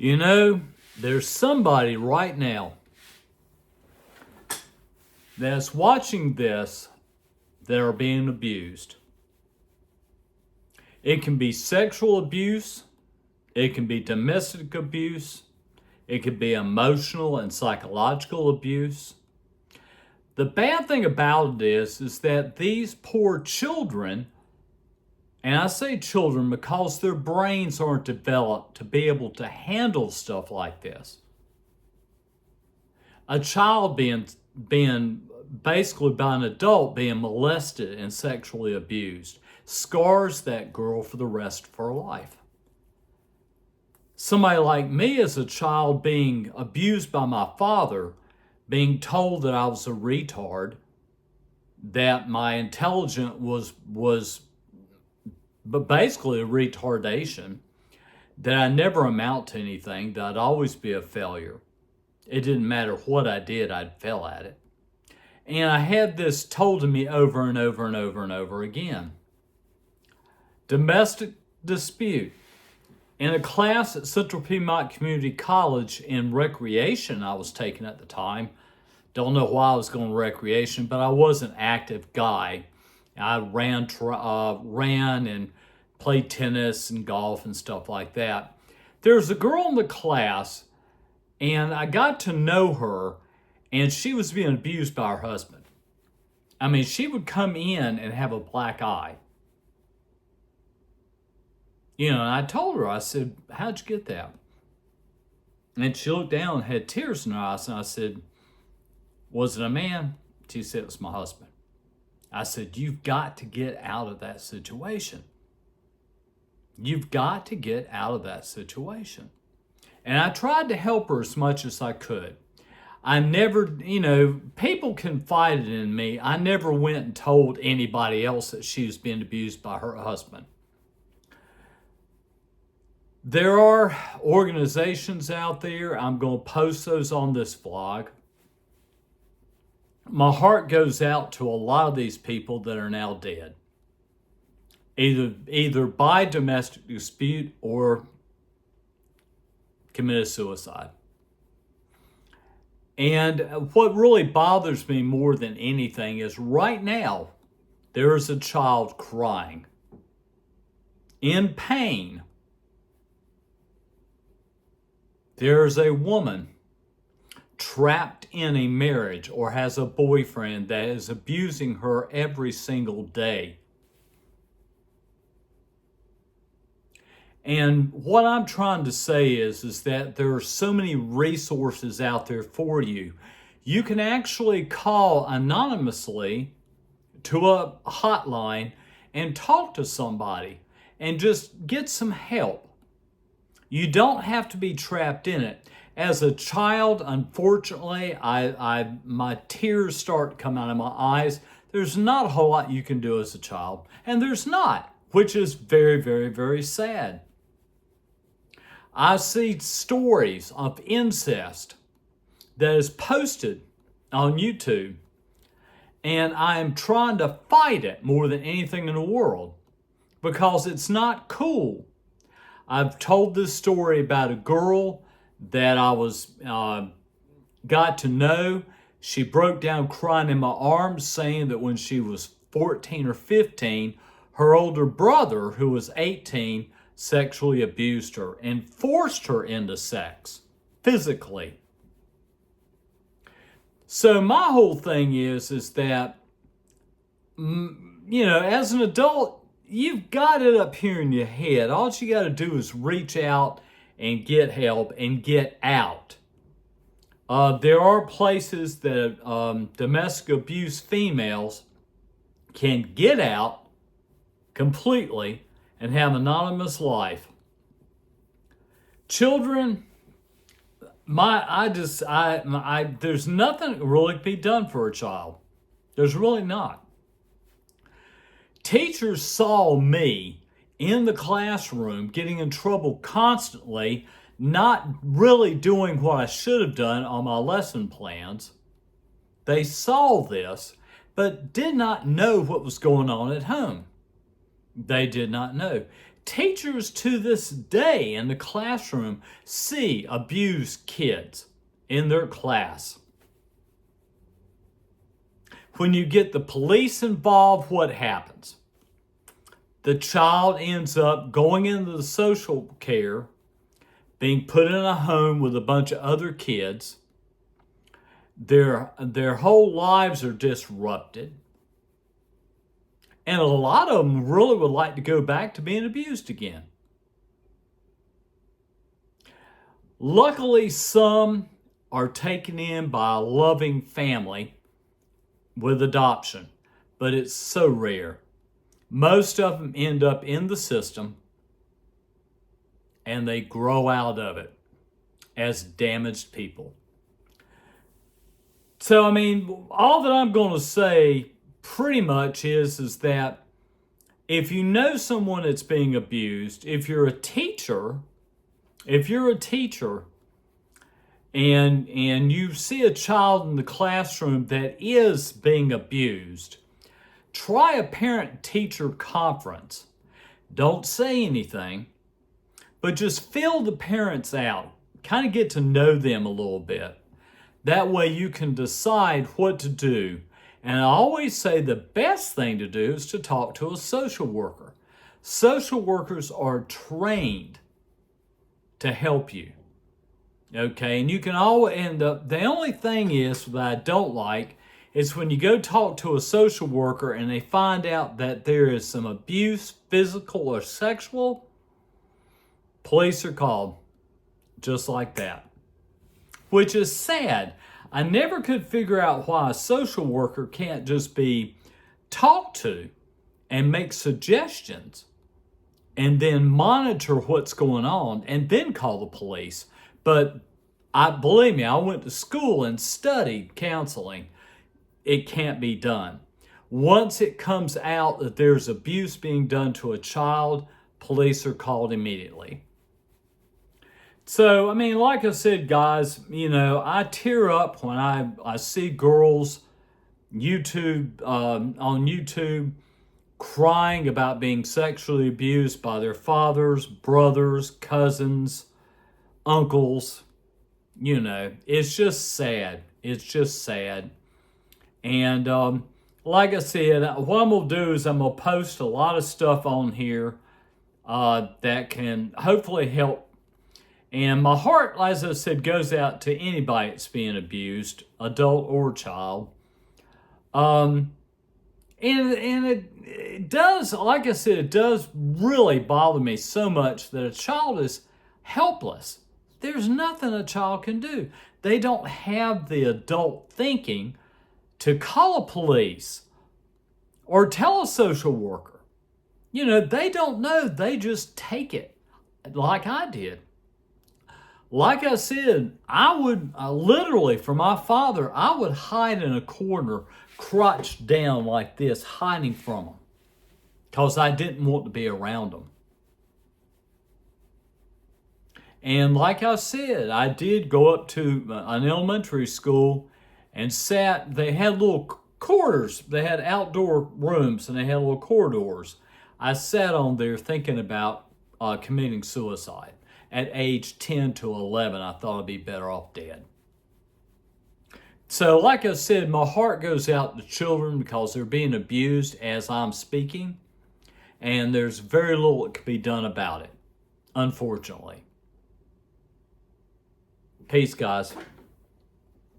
You know, there's somebody right now that's watching this that are being abused. It can be sexual abuse, it can be domestic abuse, it can be emotional and psychological abuse. The bad thing about it is that these poor children, and I say children because their brains aren't developed to be able to handle stuff like this. A child being basically by an adult being molested and sexually abused scars that girl for the rest of her life. Somebody like me as a child being abused by my father, being told that I was a retard, that my intelligence was basically a retardation, that I never amount to anything, that I'd always be a failure. It didn't matter what I did, I'd fail at it. And I had this told to me over and over and over and over again. Domestic dispute. In a class at Central Piedmont Community College in recreation I was taking at the time, don't know why I was going to recreation, but I was an active guy. I ran and played tennis and golf and stuff like that. There's a girl in the class, and I got to know her, and she was being abused by her husband. I mean, she would come in and have a black eye. You know, and I told her, I said, how'd you get that? And she looked down and had tears in her eyes, and I said, was it a man? She said, it was my husband. I said, you've got to get out of that situation. You've got to get out of that situation. And I tried to help her as much as I could. I never, people confided in me. I never went and told anybody else that she was being abused by her husband. There are organizations out there. I'm going to post those on this vlog. My heart goes out to a lot of these people that are now dead. Either by domestic dispute or committed suicide. And what really bothers me more than anything is right now, there is a child crying in pain. There's a woman trapped in a marriage or has a boyfriend that is abusing her every single day. And what I'm trying to say is that there are so many resources out there for you. You can actually call anonymously to a hotline and talk to somebody and just get some help. You don't have to be trapped in it. As a child, unfortunately, my tears start coming out of my eyes. There's not a whole lot you can do as a child. And there's not, which is very, very, very sad. I see stories of incest that is posted on YouTube, and I am trying to fight it more than anything in the world because it's not cool. I've told this story about a girl that I got to know. She broke down crying in my arms, saying that when she was 14 or 15, her older brother, who was 18, sexually abused her and forced her into sex physically. So my whole thing is that, as an adult, you've got it up here in your head. All you got to do is reach out and get help and get out. There are places that domestic abuse females can get out completely and have an anonymous life. Children, there's nothing really to be done for a child. There's really not. Teachers saw me in the classroom getting in trouble constantly, not really doing what I should have done on my lesson plans. They saw this, but did not know what was going on at home. They did not know. teachers to this day in the classroom see abused kids in their class. When you get the police involved, what happens? The child ends up going into the social care, being put in a home with a bunch of other kids. Their whole lives are disrupted. And a lot of them really would like to go back to being abused again. Luckily, some are taken in by a loving family with adoption, but it's so rare. Most of them end up in the system and they grow out of it as damaged people. So, I mean, all that I'm going to say pretty much is that if you know someone that's being abused, if you're a teacher and you see a child in the classroom that is being abused, try a parent-teacher conference. Don't say anything, but just fill the parents out. Kind of get to know them a little bit. That way you can decide what to do. And I always say the best thing to do is to talk to a social worker. Social workers are trained to help you. Okay, and you can always, and the only thing is that I don't like is when you go talk to a social worker and they find out that there is some abuse, physical or sexual, police are called just like that, which is sad. I never could figure out why a social worker can't just be talked to and make suggestions and then monitor what's going on and then call the police. But believe me, I went to school and studied counseling. It can't be done. Once it comes out that there's abuse being done to a child, police are called immediately. So, I mean, like I said, guys, I tear up when I see girls on YouTube crying about being sexually abused by their fathers, brothers, cousins, uncles. It's just sad. It's just sad. And like I said, what I'm going to do is I'm going to post a lot of stuff on here that can hopefully help. And my heart, as I said, goes out to anybody that's being abused, adult or child. And it does, like I said, it does really bother me so much that a child is helpless. There's nothing a child can do. They don't have the adult thinking to call a police or tell a social worker. They don't know. They just take it like I did. Like I said, I would literally, for my father, I would hide in a corner, crouched down like this, hiding from him, because I didn't want to be around him. And like I said, I did go up to an elementary school and they had little corridors. They had outdoor rooms and they had little corridors. I sat on there thinking about committing suicide. At age 10 to 11, I thought I'd be better off dead. So like I said, my heart goes out to children because they're being abused as I'm speaking. And there's very little that can be done about it, unfortunately. Peace, guys.